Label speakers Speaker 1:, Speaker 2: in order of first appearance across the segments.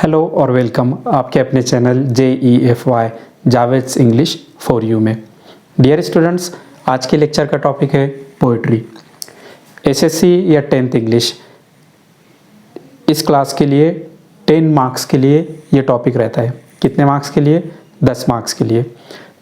Speaker 1: Hello और welcome आपके अपने channel JEFY Javed's English for you में। डियर स्टूडेंट्स, आज के लेक्चर का टॉपिक है पोइट्री। SSC या 10th इंग्लिश इस क्लास के लिए 10 मार्क्स के लिए ये टॉपिक रहता है। कितने मार्क्स के लिए? 10 मार्क्स के लिए।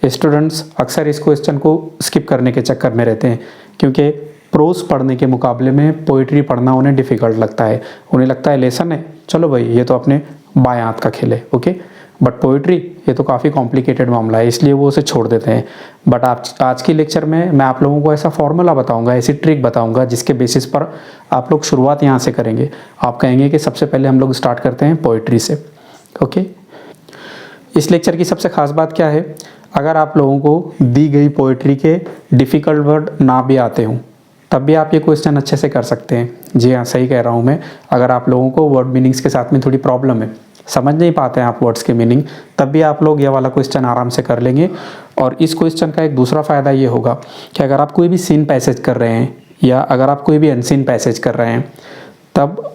Speaker 1: स्टूडेंट्स अक्सर इस क्वेश्चन को स्किप करने के चक्कर में रहते हैं क्योंकि प्रोज पढ़ने के मुकाबले में पोइट्री पढ़ना उन्हें डिफ़िकल्ट लगता है। उन्हें लगता है लेसन है, चलो भाई ये तो अपने बाएं हाथ का खेल है, ओके। बट पोइट्री ये तो काफ़ी कॉम्प्लिकेटेड मामला है, इसलिए वो उसे छोड़ देते हैं। बट आज की लेक्चर में मैं आप लोगों को ऐसा फॉर्मूला बताऊंगा, ऐसी ट्रिक बताऊंगा जिसके बेसिस पर आप लोग शुरुआत यहाँ से करेंगे। आप कहेंगे कि सबसे पहले हम लोग स्टार्ट करते हैं पोइट्री से, ओके। इस लेक्चर की सबसे खास बात क्या है? अगर आप लोगों को दी गई पोइट्री के डिफ़िकल्ट वर्ड ना भी आते हों तब भी आप ये क्वेश्चन अच्छे से कर सकते हैं। जी हाँ, सही कह रहा हूँ मैं। अगर आप लोगों को वर्ड मीनिंग्स के साथ में थोड़ी प्रॉब्लम है, समझ नहीं पाते हैं आप वर्ड्स के मीनिंग, तब भी आप लोग ये वाला क्वेश्चन आराम से कर लेंगे। और इस क्वेश्चन का एक दूसरा फ़ायदा ये होगा कि अगर आप कोई भी सीन पैसेज कर रहे हैं या अगर आप कोई भी अनसीन पैसेज कर रहे हैं, तब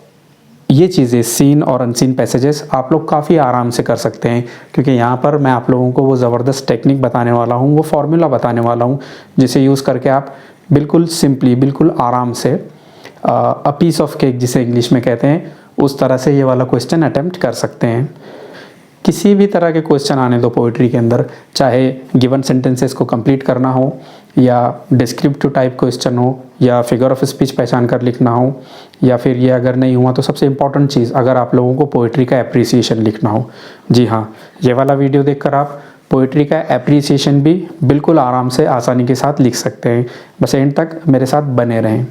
Speaker 1: ये चीज़ें सीन और अनसीन पैसेजेस आप लोग काफ़ी आराम से कर सकते हैं, क्योंकि यहाँ पर मैं आप लोगों को वो ज़बरदस्त टेक्निक बताने वाला हूँ, वो फार्मूला बताने वाला हूँ जिसे यूज़ करके आप बिल्कुल सिंपली, बिल्कुल आराम से अ पीस ऑफ केक जिसे इंग्लिश में कहते हैं, उस तरह से ये वाला क्वेश्चन अटेम्प्ट कर सकते हैं। किसी भी तरह के क्वेश्चन आने दो पोइट्री के अंदर, चाहे गिवन सेंटेंसेस को कंप्लीट करना हो या डिस्क्रिप्टिव टाइप क्वेश्चन हो या फिगर ऑफ स्पीच पहचान कर लिखना हो, या फिर ये अगर नहीं हुआ तो सबसे इम्पॉर्टेंट चीज़, अगर आप लोगों को पोइट्री का एप्रिसिएशन लिखना हो। जी हाँ, ये वाला वीडियो देखकर आप पोइट्री का एप्रिसिएशन भी बिल्कुल आराम से आसानी के साथ लिख सकते हैं। बस एंड तक मेरे साथ बने रहें।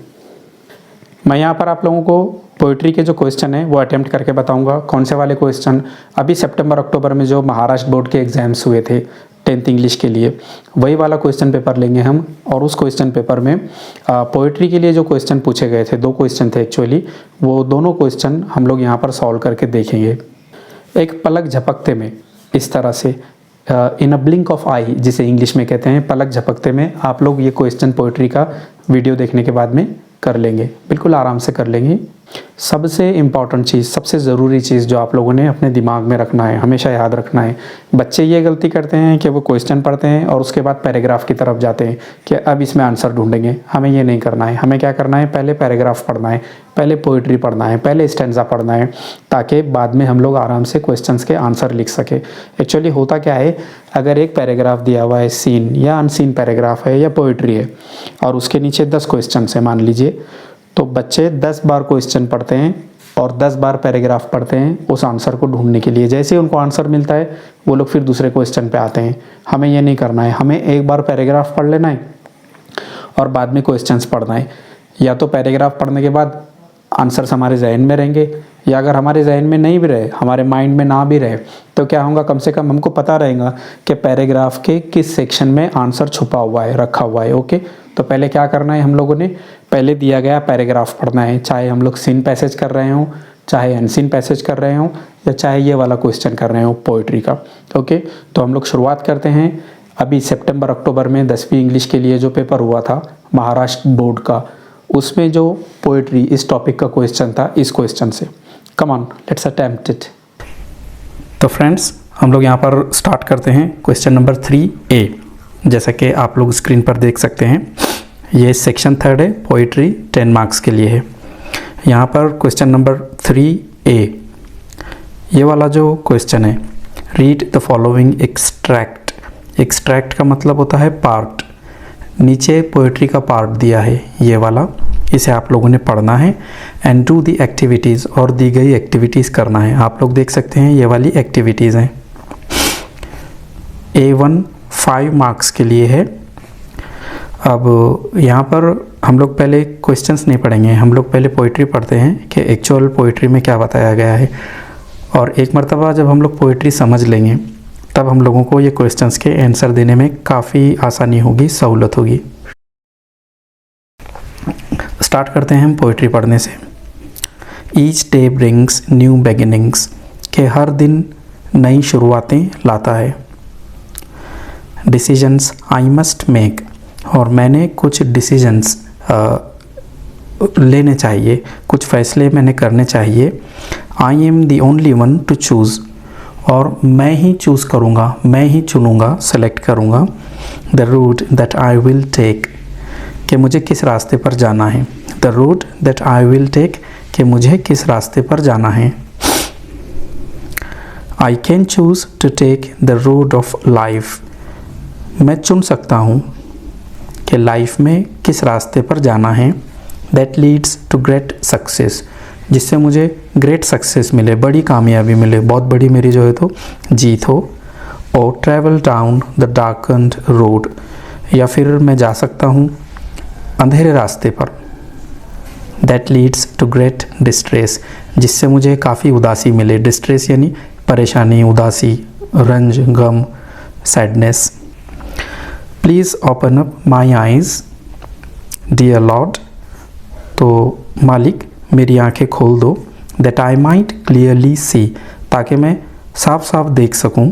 Speaker 1: मैं यहाँ पर आप लोगों को पोइट्री के जो क्वेश्चन है वो अटेम्प्ट करके बताऊंगा। कौन से वाले क्वेश्चन? अभी सितंबर अक्टूबर में जो महाराष्ट्र बोर्ड के एग्ज़ाम्स हुए थे 10th इंग्लिश के लिए, वही वाला क्वेश्चन पेपर लेंगे हम। और उस क्वेश्चन पेपर में पोइट्री के लिए जो क्वेश्चन पूछे गए थे, 2 क्वेश्चन थे एक्चुअली, वो दोनों क्वेश्चन हम लोग यहाँ पर सॉल्व करके देखेंगे। एक पलक झपकते में, इस तरह से इन अ ब्लिंक ऑफ आई जिसे इंग्लिश में कहते हैं, पलक झपकते में आप लोग ये क्वेश्चन पोइट्री का वीडियो देखने के बाद में कर लेंगे, बिल्कुल आराम से कर लेंगे। सबसे इम्पॉर्टेंट चीज़, सबसे ज़रूरी चीज़ जो आप लोगों ने अपने दिमाग में रखना है, हमेशा याद रखना है। बच्चे ये गलती करते हैं कि वो क्वेश्चन पढ़ते हैं और उसके बाद पैराग्राफ की तरफ जाते हैं कि अब इसमें आंसर ढूंढेंगे। हमें ये नहीं करना है। हमें क्या करना है? पहले पैराग्राफ पढ़ना है, पहले पोइट्री पढ़ना है, पहले स्टैंजा पढ़ना है, ताकि बाद में हम लोग आराम से क्वेश्चंस के आंसर लिख सके। एक्चुअली होता क्या है, अगर एक पैराग्राफ दिया हुआ है, सीन या अनसीन पैराग्राफ है या पोइट्री है, और उसके नीचे 10 क्वेश्चन है मान लीजिए, तो बच्चे 10 बार क्वेश्चन पढ़ते हैं और 10 बार पैराग्राफ पढ़ते हैं उस आंसर को ढूंढने के लिए। जैसे ही उनको आंसर मिलता है वो लोग फिर दूसरे क्वेश्चन पे आते हैं। हमें ये नहीं करना है। हमें एक बार पैराग्राफ पढ़ लेना है और बाद में क्वेश्चंस पढ़ना है। या तो पैराग्राफ पढ़ने के बाद आंसर्स हमारे जहन में रहेंगे, या अगर हमारे जहन में नहीं भी रहे, हमारे माइंड में ना भी रहे, तो क्या होगा, कम से कम हमको पता रहेगा कि पैराग्राफ के किस सेक्शन में आंसर छुपा हुआ है, रखा हुआ है, ओके। तो पहले क्या करना है हम लोगों ने? पहले दिया गया पैराग्राफ पढ़ना है, चाहे हम लोग सीन पैसेज कर रहे हों, चाहे अनसीन पैसेज कर रहे हों, या चाहे ये वाला क्वेश्चन कर रहे हो पोइट्री का, ओके। तो हम लोग शुरुआत करते हैं। अभी सितंबर अक्टूबर में 10वीं इंग्लिश के लिए जो पेपर हुआ था महाराष्ट्र बोर्ड का, उसमें जो पोइट्री इस टॉपिक का क्वेश्चन था, इस क्वेश्चन से। Come on, let's attempt it. तो फ्रेंड्स, हम लोग यहाँ पर स्टार्ट करते हैं क्वेश्चन नंबर 3A। जैसा कि आप लोग स्क्रीन पर देख सकते हैं, ये सेक्शन 3 है, पोइट्री 10 मार्क्स के लिए है। यहाँ पर क्वेश्चन नंबर 3A, ये वाला जो क्वेश्चन है, read the following extract. Extract का मतलब होता है पार्ट। नीचे पोइट्री का पार्ट दिया है, ये वाला, इसे आप लोगों ने पढ़ना है। एंड डू दी एक्टिविटीज़, और दी गई एक्टिविटीज़ करना है। आप लोग देख सकते हैं ये वाली एक्टिविटीज़ हैं। A1 5 मार्क्स के लिए है। अब यहाँ पर हम लोग पहले क्वेश्चंस नहीं पढ़ेंगे, हम लोग पहले पोइट्री पढ़ते हैं कि एक्चुअल पोइट्री में क्या बताया गया है। और एक मर्तबा जब हम लोग पोइट्री समझ लेंगे, तब हम लोगों को ये क्वेश्चंस के आंसर देने में काफ़ी आसानी होगी, सहूलत होगी। स्टार्ट करते हैं हम पोइट्री पढ़ने से। Each day brings new beginnings, के हर दिन नई शुरुआतें लाता है। डिसीजंस आई मस्ट मेक, और मैंने कुछ डिसीजंस लेने चाहिए, कुछ फैसले मैंने करने चाहिए। I am the only one two choose, और मैं ही चूज़ करूँगा, मैं ही चुनूँगा, सेलेक्ट करूँगा। The route that I will take, कि मुझे किस रास्ते पर जाना है। The route that I will take, कि मुझे किस रास्ते पर जाना है। I can choose to take the road of life, मैं चुन सकता हूँ कि लाइफ में किस रास्ते पर जाना है। That leads to great success, जिससे मुझे ग्रेट सक्सेस मिले, बड़ी कामयाबी मिले, बहुत बड़ी मेरी जो है तो जीत हो। और travel down the darkened road, या फिर मैं जा सकता हूँ अंधेरे रास्ते पर। That leads to great distress, जिससे मुझे काफ़ी उदासी मिले। डिस्ट्रेस यानी परेशानी, उदासी, रंज, गम, sadness. Please open up my eyes dear lord, तो मालिक मेरी आंखें खोल दो। That I might clearly see, ताकि मैं साफ साफ देख सकूं।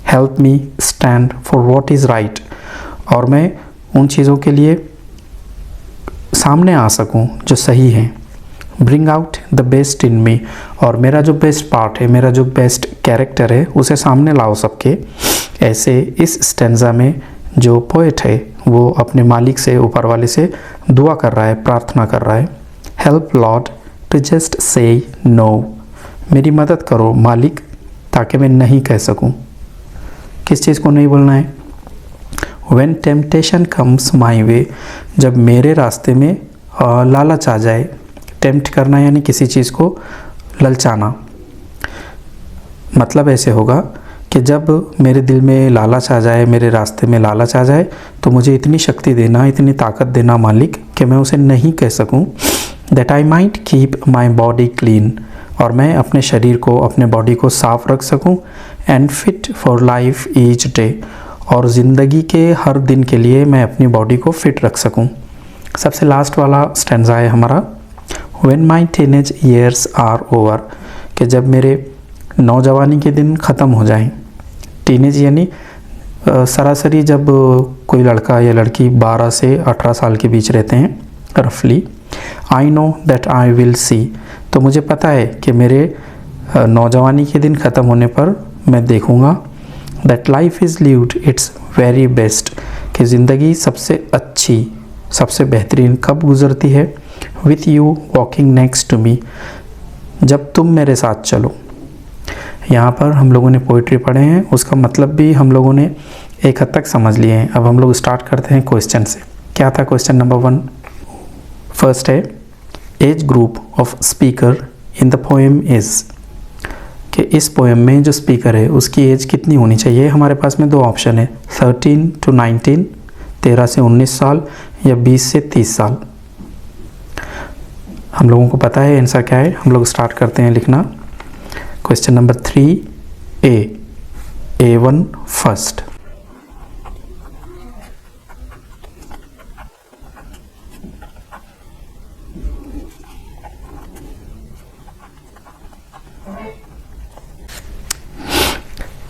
Speaker 1: Help me stand for what is right, और मैं उन चीज़ों के लिए सामने आ सकूं जो सही हैं। Bring out the best in me, और मेरा जो बेस्ट पार्ट है, मेरा जो बेस्ट कैरेक्टर है, उसे सामने लाओ सबके। ऐसे इस स्टेंजा में जो पोएट है वो अपने मालिक से, ऊपर वाले से दुआ कर रहा है, प्रार्थना कर रहा है। Help lord to just say no, मेरी मदद करो मालिक, ताकि मैं नहीं कह सकूं। किस चीज़ को नहीं बोलना है? When temptation comes my way, जब मेरे रास्ते में लालच आ जाए। टेम्प्ट करना यानी किसी चीज़ को ललचाना। मतलब ऐसे होगा कि जब मेरे दिल में लालच आ जाए, मेरे रास्ते में लालच आ जाए, तो मुझे इतनी शक्ति देना, इतनी ताकत देना मालिक, कि मैं उसे नहीं कह सकूं। That I might keep my body clean, और मैं अपने शरीर को, अपने बॉडी को साफ रख सकूं। And fit for life each day, और ज़िंदगी के हर दिन के लिए मैं अपनी बॉडी को फिट रख सकूं। सबसे लास्ट वाला स्टैंजा है हमारा, when my teenage years are over, कि जब मेरे नौजवानी के दिन ख़त्म हो जाएं। टीनेज यानी सरासरी जब कोई लड़का या लड़की 12 से 18 साल के बीच रहते हैं रफली। I know that I will see, तो मुझे पता है कि मेरे नौजवानी के दिन ख़त्म होने पर मैं देखूँगा। That life is lived its very best, कि ज़िंदगी सबसे अच्छी, सबसे बेहतरीन कब गुज़रती है? With you walking next to me, जब तुम मेरे साथ चलो। यहाँ पर हम लोगों ने पोइट्री पढ़े हैं, उसका मतलब भी हम लोगों ने एक हद तक समझ लिए हैं। अब हम लोग स्टार्ट करते हैं क्वेश्चन से। क्या था क्वेश्चन नंबर 1? फर्स्ट है, age group of speaker in the poem is, कि इस पोएम में जो स्पीकर है उसकी एज कितनी होनी चाहिए? हमारे पास में 2 ऑप्शन है, 13 to 19, 13 से 19 साल, या 20 से 30 साल। हम लोगों को पता है आंसर क्या है। हम लोग स्टार्ट करते हैं लिखना। Question number 3 A1 first.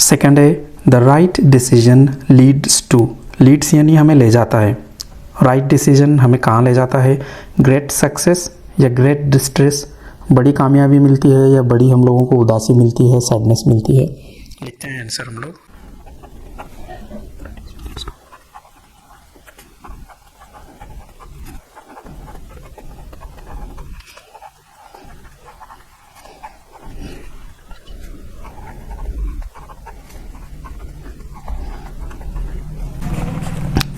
Speaker 1: Second है, the right decision leads to, leads यानी हमें ले जाता है। राइट डिसीजन हमें कहाँ ले जाता है? ग्रेट सक्सेस या ग्रेट डिस्ट्रेस, बड़ी कामयाबी मिलती है या बड़ी हम लोगों को उदासी मिलती है, सैडनेस मिलती है। लिखते हैं आंसर हम लोग।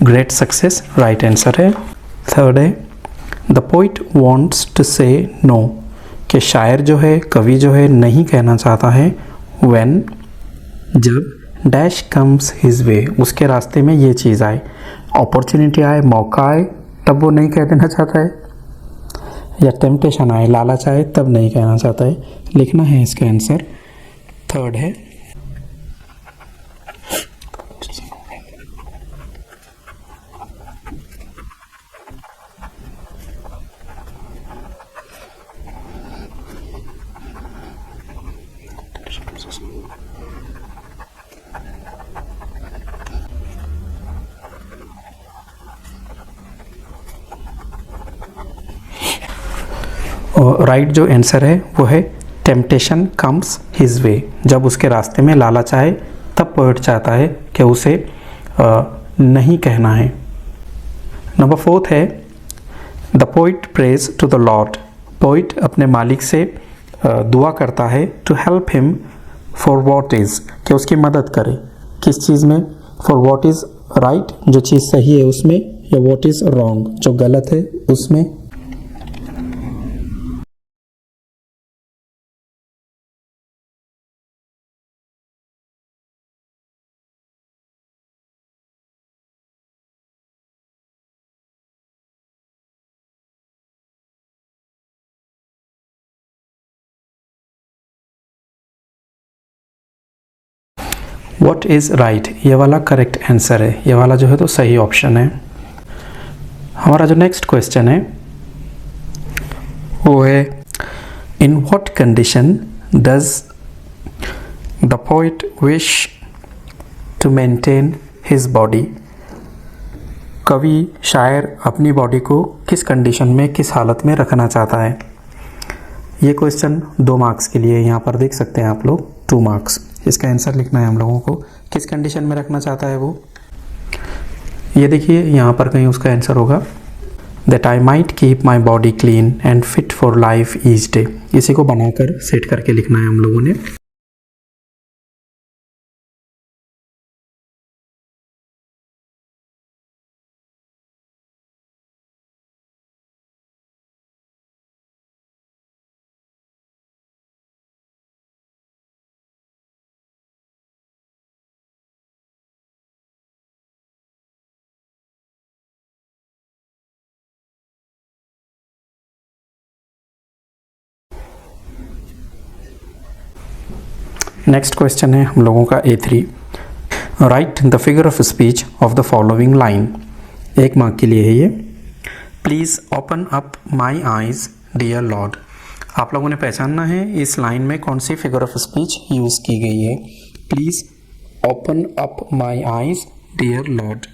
Speaker 1: ग्रेट सक्सेस राइट आंसर है। थर्ड है, द पोइट वॉन्ट्स टू से नो, कि शायर जो है, कवि जो है, नहीं कहना चाहता है। व्हेन, जब डैश कम्स हिज वे, उसके रास्ते में ये चीज़ आए, अपॉर्चुनिटी आए, मौका आए, तब वो नहीं कह देना चाहता है। या टेम्पटेशन आए, लालच आए, तब नहीं कहना चाहता है। लिखना है इसका आंसर। थर्ड है, राइट जो आंसर है वो है टेम्पटेशन कम्स हिज वे। जब उसके रास्ते में लालच आए तब पोएट चाहता है कि उसे नहीं कहना है। नंबर 4 है the poet prays to the lord. Poet अपने मालिक से दुआ करता है to help him for what is, कि उसकी मदद करे किस चीज़ में, फॉर वॉट इज़ राइट, जो चीज़ सही है उसमें, या वॉट इज़ रॉन्ग, जो गलत है उसमें। वॉट इज़ राइट, ये वाला करेक्ट आंसर है, ये वाला जो है तो सही ऑप्शन है। हमारा जो नेक्स्ट क्वेश्चन है वो है in what condition does the poet wish to maintain his body. कवि शायर अपनी बॉडी को किस कंडीशन में, किस हालत में रखना चाहता है। ये क्वेश्चन 2 मार्क्स के लिए, यहाँ पर देख सकते हैं आप लोग 2 मार्क्स। इसका आंसर लिखना है हम लोगों को, किस कंडीशन में रखना चाहता है वो। ये देखिए यहाँ पर कहीं उसका आंसर होगा that I might keep my body clean and fit for life each day. इसी को बनाकर सेट करके लिखना है हम लोगों ने। नेक्स्ट क्वेश्चन है हम लोगों का A3। Write the figure of speech of the following line. 1 mark के लिए है ये। Please open up my eyes dear lord. आप लोगों ने पहचानना है इस लाइन में कौन सी फिगर ऑफ स्पीच यूज़ की गई है। Please open up my eyes dear lord.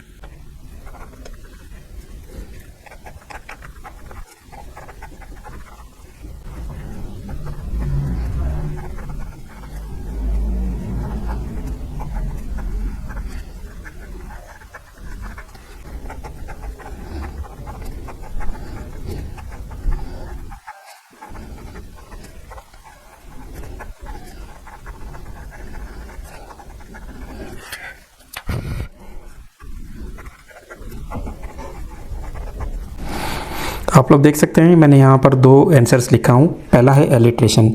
Speaker 1: आप लोग देख सकते हैं मैंने यहाँ पर 2 आंसर्स लिखा हूँ। पहला है एलिट्रेशन।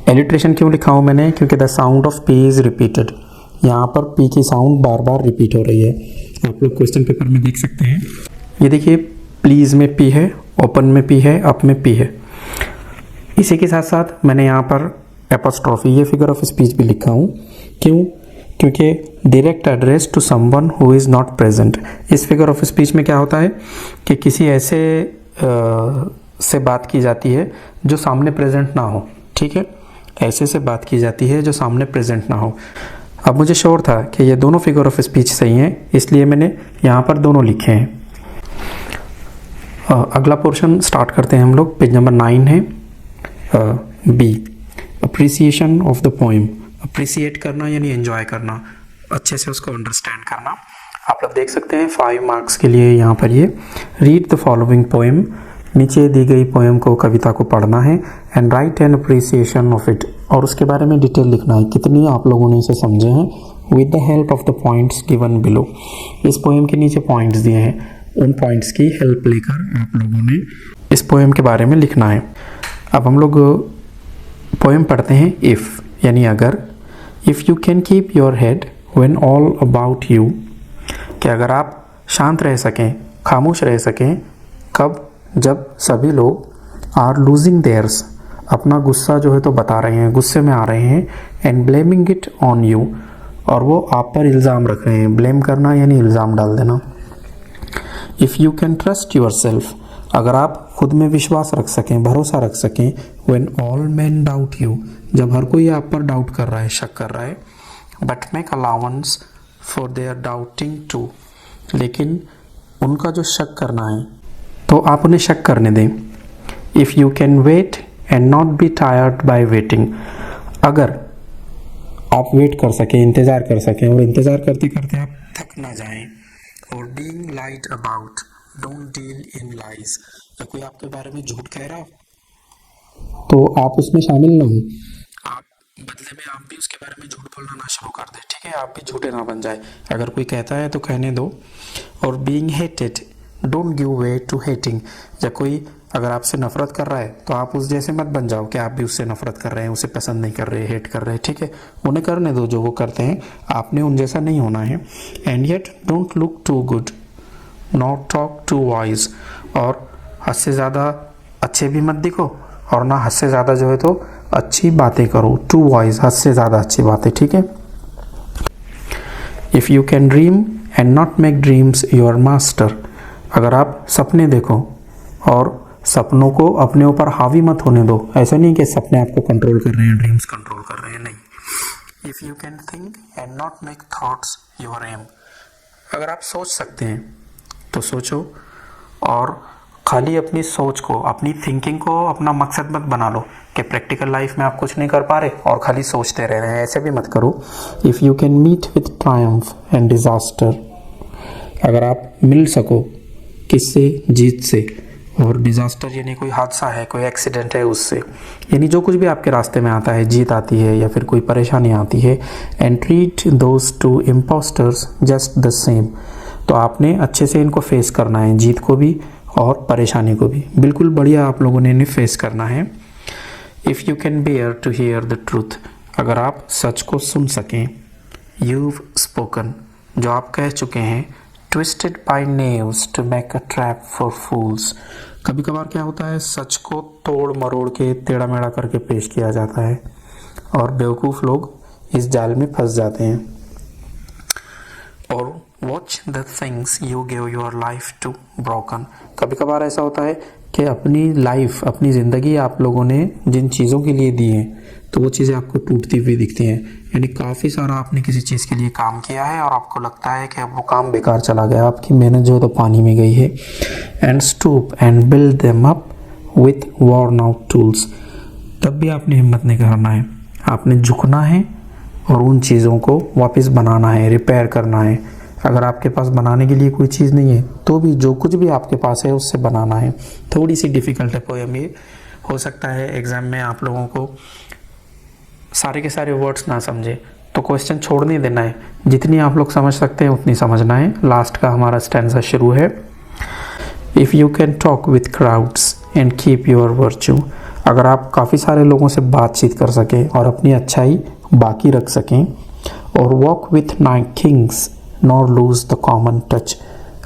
Speaker 1: एलिट्रेशन क्यों लिखा हूँ मैंने, क्योंकि the sound of P is repeated. यहाँ पर पी की साउंड बार बार रिपीट हो रही है। आप लोग क्वेश्चन पेपर में देख सकते हैं। ये देखिए प्लीज़ में पी है, ओपन में पी है, अप में पी है। इसी के साथ साथ मैंने यहाँ पर एपोस्ट्रॉफी, ये फिगर ऑफ स्पीच भी लिखा हूँ। क्यों, क्योंकि direct address to someone who is not present. इस फिगर ऑफ स्पीच में क्या होता है कि किसी ऐसे से बात की जाती है जो सामने प्रेजेंट ना हो। ठीक है, ऐसे से बात की जाती है जो सामने प्रेजेंट ना हो। अब मुझे श्योर था कि ये दोनों फिगर ऑफ स्पीच सही हैं, इसलिए मैंने यहाँ पर दोनों लिखे हैं। अगला पोर्शन स्टार्ट करते हैं हम लोग। पेज नंबर 9 है B, appreciation of the poem. Appreciate करना यानी एंजॉय करना, अच्छे से उसको अंडरस्टैंड करना। आप लोग देख सकते हैं 5 मार्क्स के लिए यहाँ पर ये। Read the following poem. नीचे दी गई पोएम को, कविता को पढ़ना है and right an appreciation of it, और उसके बारे में डिटेल लिखना है कितनी आप लोगों ने इसे समझे हैं with the help of the points given below. इस पोएम के नीचे पॉइंट्स दिए हैं, उन पॉइंट्स की हेल्प लेकर आप लोगों ने इस पोएम के बारे में लिखना है। अब हम लोग पोएम पढ़ते हैं। इफ़ यानी अगर, if you can keep your head when all about you, कि अगर आप शांत रह सकें, खामोश रह सकें, कब, जब सभी लोग आर लूजिंग देयर्स, अपना गुस्सा जो है तो बता रहे हैं, गुस्से में आ रहे हैं, and blaming it on you, और वो आप पर इल्ज़ाम रख रहे हैं। ब्लेम करना यानी इल्ज़ाम डाल देना। If you can trust your self, अगर आप खुद में विश्वास रख सकें, भरोसा रख सकें, when all man doubt you, जब हर कोई आप पर डाउट कर रहा है, शक कर रहा है, but make allowance for their doubting too, लेकिन उनका जो शक करना है तो आप उन्हें शक करने दें। If you can wait and not be tired by waiting, अगर आप वेट कर सकें, इंतज़ार कर सकें और इंतज़ार करते करते आप थक ना जाएं। और being light about, don't deal in lies, या कोई आपके बारे में झूठ कह रहा हो तो आप उसमें शामिल ना हो, आप बदले में आप भी उसके बारे में झूठ बोलना ना शुरू कर दें, ठीक है, आप भी झूठे ना बन जाए। अगर कोई कहता है तो कहने दो। और being hated, don't give way to hating, या कोई अगर आपसे नफरत कर रहा है तो आप उस जैसे मत बन जाओ कि आप भी उससे नफरत कर रहे हैं, उसे पसंद नहीं कर रहे, हेट कर रहे हैं, ठीक है, उन्हें करने दो जो वो करते हैं, आपने उन जैसा नहीं होना है। And yet don't look too good, not talk too wise, और हद से ज़्यादा अच्छे भी मत दिखो और ना हद से ज़्यादा जो है तो अच्छी बातें करो, टू वाइज, हद से ज़्यादा अच्छी बातें, ठीक है। If you can dream and not make dreams your master, अगर आप सपने देखो और सपनों को अपने ऊपर हावी मत होने दो, ऐसा नहीं कि सपने आपको कंट्रोल कर रहे हैं, ड्रीम्स कंट्रोल कर रहे हैं, नहीं। If you can think and not make thoughts your aim, अगर आप सोच सकते हैं तो सोचो और खाली अपनी सोच को, अपनी थिंकिंग को अपना मकसद मत बना लो कि प्रैक्टिकल लाइफ में आप कुछ नहीं कर पा रहे और खाली सोचते रह रहे हैं, ऐसे भी मत करो। If you can meet with triumph and disaster, अगर आप मिल सको किससे, जीत से, और डिज़ास्टर यानी कोई हादसा है, कोई एक्सीडेंट है उससे, यानी जो कुछ भी आपके रास्ते में आता है, जीत आती है या फिर कोई परेशानी आती है। And treat those two impostors just the same, तो आपने अच्छे से इनको फेस करना है, जीत को भी और परेशानी को भी, बिल्कुल बढ़िया आप लोगों ने इन्हें फेस करना है। If you can bear to hear the truth, अगर आप सच को सुन सकें। यूव स्पोकन, जो आप कह चुके हैं। Twisted by knaves to make a trap for fools, कभी कभार क्या होता है, सच को तोड़ मरोड़ के टेढ़ा मेढ़ा करके पेश किया जाता है और बेवकूफ़ लोग इस जाल में फंस जाते हैं। और watch the things you give your life to broken, कभी कभार ऐसा होता है कि अपनी लाइफ, अपनी ज़िंदगी आप लोगों ने जिन चीज़ों के लिए दी हैं तो वो चीज़ें आपको टूटती हुई दिखती हैं, यानी काफ़ी सारा आपने किसी चीज़ के लिए काम किया है और आपको लगता है कि अब वो काम बेकार चला गया, आपकी मेहनत जो है तो पानी में गई है। And stoop and build them up with worn out tools, तब भी आपने हिम्मत नहीं करना है, आपने झुकना है और उन चीज़ों को वापस बनाना है, रिपेयर करना है। अगर आपके पास बनाने के लिए कोई चीज़ नहीं है तो भी जो कुछ भी आपके पास है उससे बनाना है। थोड़ी सी डिफ़िकल्ट है पोएम ये, हो सकता है एग्ज़ाम में आप लोगों को सारे के सारे वर्ड्स ना समझे तो क्वेश्चन छोड़ नहीं देना है, जितनी आप लोग समझ सकते हैं उतनी समझना है। लास्ट का हमारा स्टैंजा शुरू है। If you can talk with crowds and keep your virtue, अगर आप काफ़ी सारे लोगों से बातचीत कर सकें और अपनी अच्छाई बाकी रख सकें। और walk with night Kings nor lose the common touch,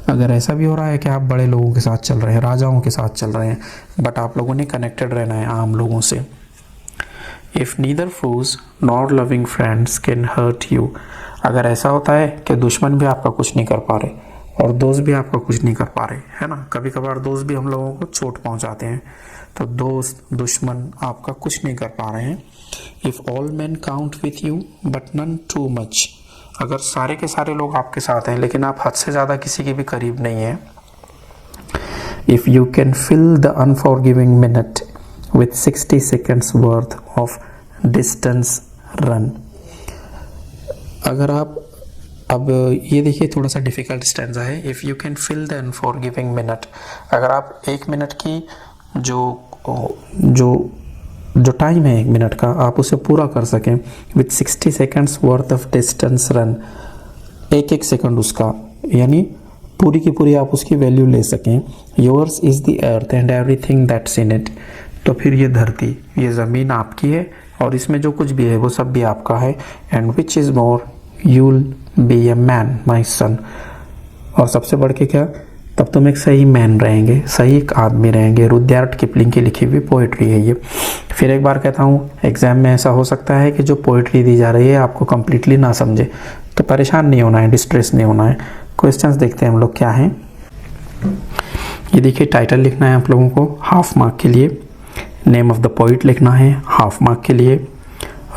Speaker 1: अगर ऐसा भी हो रहा है कि आप बड़े लोगों के साथ चल रहे हैं, राजाओं के साथ चल रहे हैं, बट आप लोगों ने कनेक्टेड रहना है आम लोगों से। If neither foes nor loving friends can hurt you, अगर ऐसा होता है कि दुश्मन भी आपका कुछ नहीं कर पा रहे और दोस्त भी आपका कुछ नहीं कर पा रहे, है ना, कभी कभार दोस्त भी हम लोगों को चोट पहुंचाते हैं, तो दोस्त दुश्मन आपका कुछ नहीं कर पा रहे हैं। If all man count with you but none too much, अगर सारे के सारे लोग आपके साथ हैं लेकिन आप हद से ज़्यादा किसी के भी करीब नहीं हैं। If you can fill the unforgiving minute with 60 seconds worth of distance run, अगर आप, अब ये देखिए थोड़ा सा डिफ़िकल्ट स्टैंजा है। If you can fill the unforgiving minute, अगर आप 1 मिनट की जो टाइम है 1 मिनट का आप उसे पूरा कर सकें with 60 seconds worth of distance run, एक सेकंड उसका, यानी पूरी की पूरी आप उसकी वैल्यू ले सकें। Yours is the earth and everything that's in it, तो फिर ये धरती, ये ज़मीन आपकी है और इसमें जो कुछ भी है वो सब भी आपका है। And which is more you'll be a man my son, और सबसे बढ़ के क्या, तब तुम एक सही मैन रहेंगे, सही एक आदमी रहेंगे। रुडयार्ड किपलिंग की लिखी हुई पोइट्री है ये। फिर एक बार कहता हूँ, एग्ज़ाम में ऐसा हो सकता है कि जो पोइट्री दी जा रही है आपको कम्प्लीटली ना समझे, तो परेशान नहीं होना है, डिस्ट्रेस नहीं होना है। क्वेश्चंस देखते हैं हम लोग क्या हैं। ये देखिए टाइटल लिखना है आप लोगों को हाफ मार्क के लिए, नेम ऑफ द पोइट लिखना है हाफ मार्क के लिए,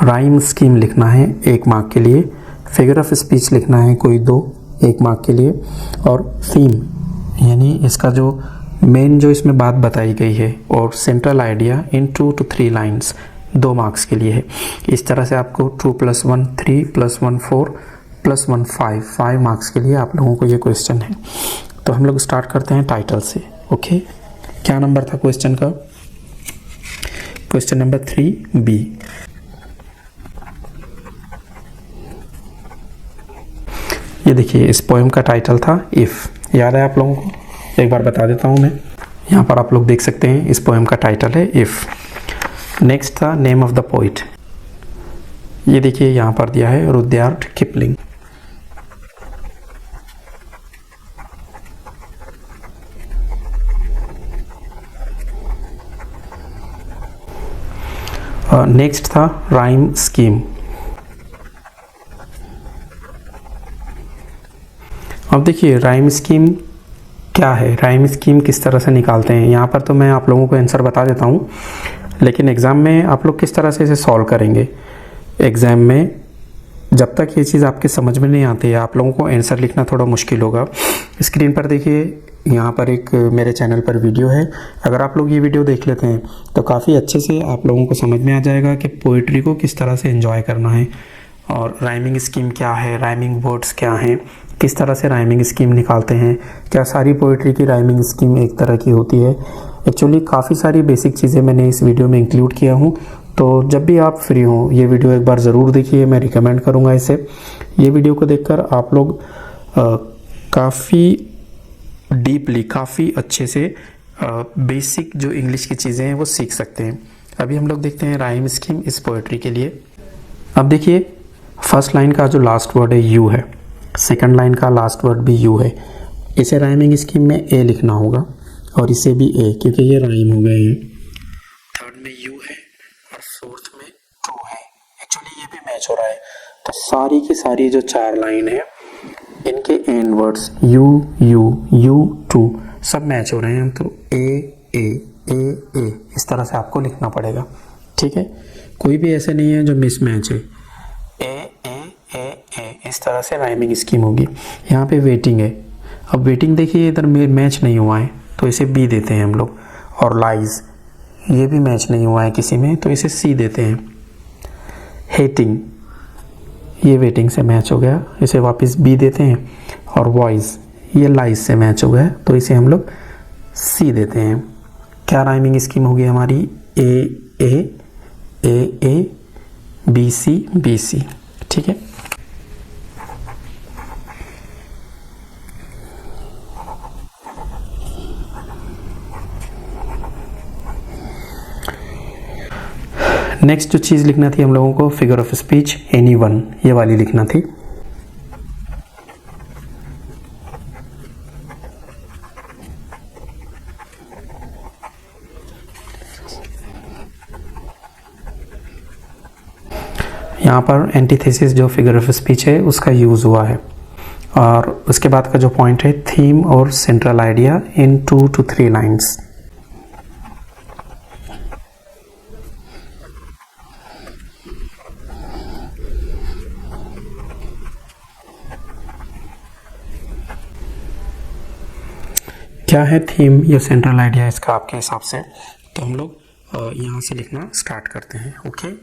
Speaker 1: राइम स्कीम लिखना है 1 मार्क के लिए, फिगर ऑफ स्पीच लिखना है कोई 2 1 मार्क के लिए, और थीम यानी इसका जो मेन जो इसमें बात बताई गई है और central idea in 2 to 3 lines 2 marks के लिए है। इस तरह से आपको 2 + 1 3 + 1 4 + 1 5 मार्क्स के लिए आप लोगों को ये क्वेश्चन है। तो हम लोग स्टार्ट करते हैं टाइटल से। ओके, क्या नंबर था क्वेश्चन का? Question number 3B। ये देखिए, इस पोएम का टाइटल था इफ़। याद है आप लोगों को? एक बार बता देता हूँ मैं। यहाँ पर आप लोग देख सकते हैं इस पोएम का टाइटल है इफ़। नेक्स्ट था नेम ऑफ द पोइट। ये देखिए यहाँ पर दिया है रुडयार्ड किपलिंग। नेक्स्ट था राइम स्कीम। अब देखिए राइम स्कीम क्या है, राइम स्कीम किस तरह से निकालते हैं। यहाँ पर तो मैं आप लोगों को आंसर बता देता हूँ, लेकिन एग्ज़ाम में आप लोग किस तरह से इसे सॉल्व करेंगे। एग्ज़ाम में जब तक ये चीज़ आपके समझ में नहीं आती है, आप लोगों को आंसर लिखना थोड़ा मुश्किल होगा। स्क्रीन पर देखिए, यहाँ पर एक मेरे चैनल पर वीडियो है। अगर आप लोग ये वीडियो देख लेते हैं तो काफ़ी अच्छे से आप लोगों को समझ में आ जाएगा कि पोइट्री को किस तरह से एंजॉय करना है और राइमिंग स्कीम क्या है, राइमिंग वर्ड्स क्या हैं, किस तरह से राइमिंग स्कीम निकालते हैं, क्या सारी पोइट्री की राइमिंग स्कीम एक तरह की होती है। एक्चुअली काफ़ी सारी बेसिक चीज़ें मैंने इस वीडियो में इंक्लूड किया हूँ। तो जब भी आप फ्री हों ये वीडियो एक बार ज़रूर देखिए, मैं रिकमेंड करूँगा इसे। ये वीडियो को देखकर आप लोग काफ़ी डीपली, काफ़ी अच्छे से बेसिक जो इंग्लिश की चीज़ें हैं वो सीख सकते हैं। अभी हम लोग देखते हैं राइम स्कीम इस पोइट्री के लिए। अब देखिए, फर्स्ट लाइन का जो लास्ट वर्ड है यू है, सेकंड लाइन का लास्ट वर्ड भी यू है। इसे राइमिंग स्कीम में ए लिखना होगा और इसे भी ए, क्योंकि ये राइम हो गए हैं। थर्ड में यू है और फोर्थ में टू है। एक्चुअली ये भी मैच हो रहा है। तो सारी की सारी जो 4 लाइन है इनके end words you you you too सब मैच हो रहे हैं। तो ए ए ए ए इस तरह से आपको लिखना पड़ेगा। ठीक है, कोई भी ऐसे नहीं है जो मिसमैच है। ए ए ए ए इस तरह से राइमिंग स्कीम होगी। यहाँ पे वेटिंग है। अब वेटिंग देखिए इधर मैच नहीं हुआ है तो इसे बी देते हैं हम लोग। और लाइज ये भी मैच नहीं हुआ है किसी में तो इसे सी देते हैं। हेटिंग ये वेटिंग से मैच हो गया, इसे वापस बी देते हैं। और वॉइस ये लाइज से मैच हो गया तो इसे हम लोग सी देते हैं। क्या राइमिंग स्कीम होगी हमारी? ए ए ए ए बी सी। ठीक है, नेक्स्ट जो चीज़ लिखना थी हम लोगों को, फिगर ऑफ स्पीच एनीवन, ये वाली लिखना थी। यहाँ पर एंटीथेसिस जो फिगर ऑफ स्पीच है उसका यूज़ हुआ है। और उसके बाद का जो पॉइंट है थीम और central idea in 2 to 3 lines. क्या है थीम या सेंट्रल आइडिया इसका आपके हिसाब से? तो हम लोग यहाँ से लिखना स्टार्ट करते हैं। ओके,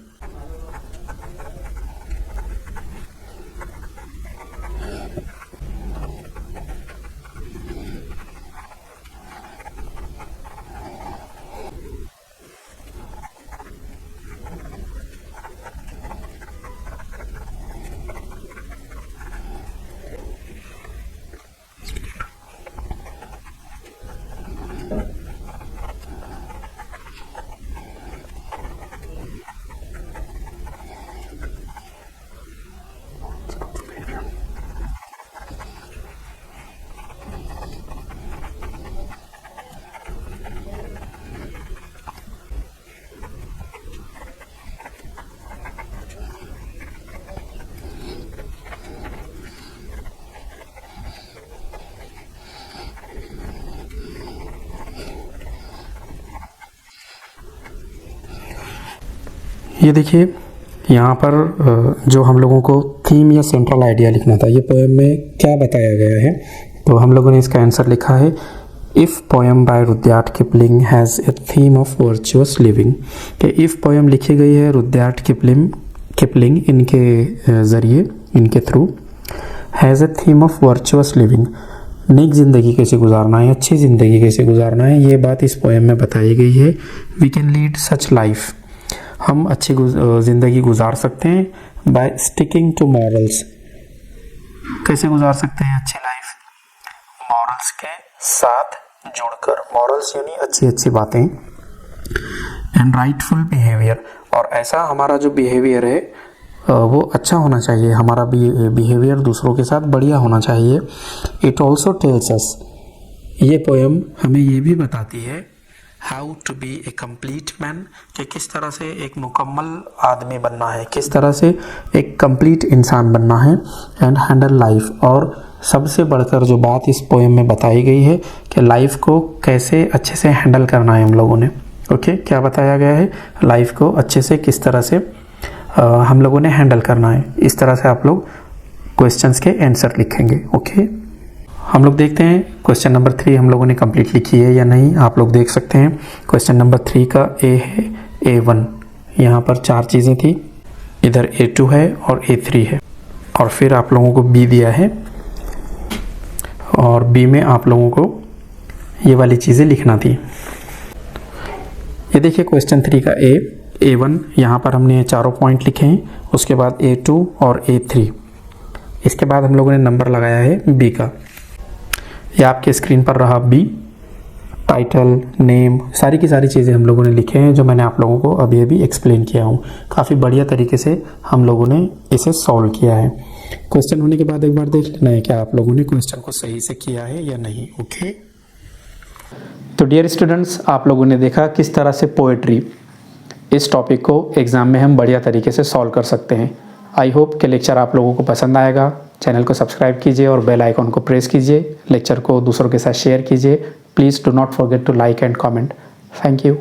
Speaker 1: ये देखिए यहाँ पर जो हम लोगों को थीम या सेंट्रल आइडिया लिखना था, ये पोएम में क्या बताया गया है। तो हम लोगों ने इसका आंसर लिखा है if poem by Rudyard Kipling has a theme of virtuous living. कि इफ़ पोएम लिखी गई है रुद्यार्ड किपलिंग इनके ज़रिए, इनके through. Has a theme of virtuous living, नेक ज़िंदगी कैसे गुजारना है, अच्छी ज़िंदगी कैसे गुजारना है, ये बात इस पोएम में बताई गई है। We can lead such life, हम अच्छी ज़िंदगी गुजार सकते हैं। बाय स्टिकिंग टू मॉरल्स, कैसे गुजार सकते हैं अच्छी लाइफ, मॉरल्स के साथ जुड़कर। मॉरल्स यानी अच्छी अच्छी बातें। एंड राइटफुल बिहेवियर, और ऐसा हमारा जो बिहेवियर है वो अच्छा होना चाहिए, हमारा बिहेवियर दूसरों के साथ बढ़िया होना चाहिए। इट ऑल्सो टेल्स अस, ये पोएम हमें ये भी बताती है how to be a complete man, कि किस तरह से एक मुकम्मल आदमी बनना है, किस तरह से एक कंप्लीट इंसान बनना है। एंड हैंडल लाइफ, और सबसे बढ़कर जो बात इस पोएम में बताई गई है कि लाइफ को कैसे अच्छे से हैंडल करना है हम लोगों ने। ओके, क्या बताया गया है, लाइफ को अच्छे से किस तरह से हम लोगों ने हैंडल करना है। इस तरह से आप लोग क्वेश्चंस के आंसर लिखेंगे। ओके, हम लोग देखते हैं क्वेश्चन नंबर 3 हम लोगों ने कंप्लीट लिखी है या नहीं। आप लोग देख सकते हैं क्वेश्चन नंबर 3 का ए है A1, यहाँ पर 4 चीज़ें थी, इधर A2 है और A3 है, और फिर आप लोगों को B दिया है, और B में आप लोगों को ये वाली चीज़ें लिखना थी। ये देखिए क्वेश्चन 3 का A1, यहाँ पर हमने चारों पॉइंट लिखे हैं, उसके बाद A2 और A3, इसके बाद हम लोगों ने नंबर लगाया है B का। ये आपके स्क्रीन पर रहा B, टाइटल, नेम, सारी की सारी चीज़ें हम लोगों ने लिखे हैं जो मैंने आप लोगों को अभी अभी एक्सप्लेन किया हूँ। काफ़ी बढ़िया तरीके से हम लोगों ने इसे सॉल्व किया है। क्वेश्चन होने के बाद एक बार देख लेना है कि आप लोगों ने क्वेश्चन को सही से किया है या नहीं। ओके, तो डियर स्टूडेंट्स, आप लोगों ने देखा किस तरह से पोएट्री, इस टॉपिक को एग्ज़ाम में हम बढ़िया तरीके से सॉल्व कर सकते हैं। आई होप कि लेक्चर आप लोगों को पसंद आएगा। चैनल को सब्सक्राइब कीजिए और बेल आइकॉन को प्रेस कीजिए। लेक्चर को दूसरों के साथ शेयर कीजिए। Please do not forget to like and comment. Thank you.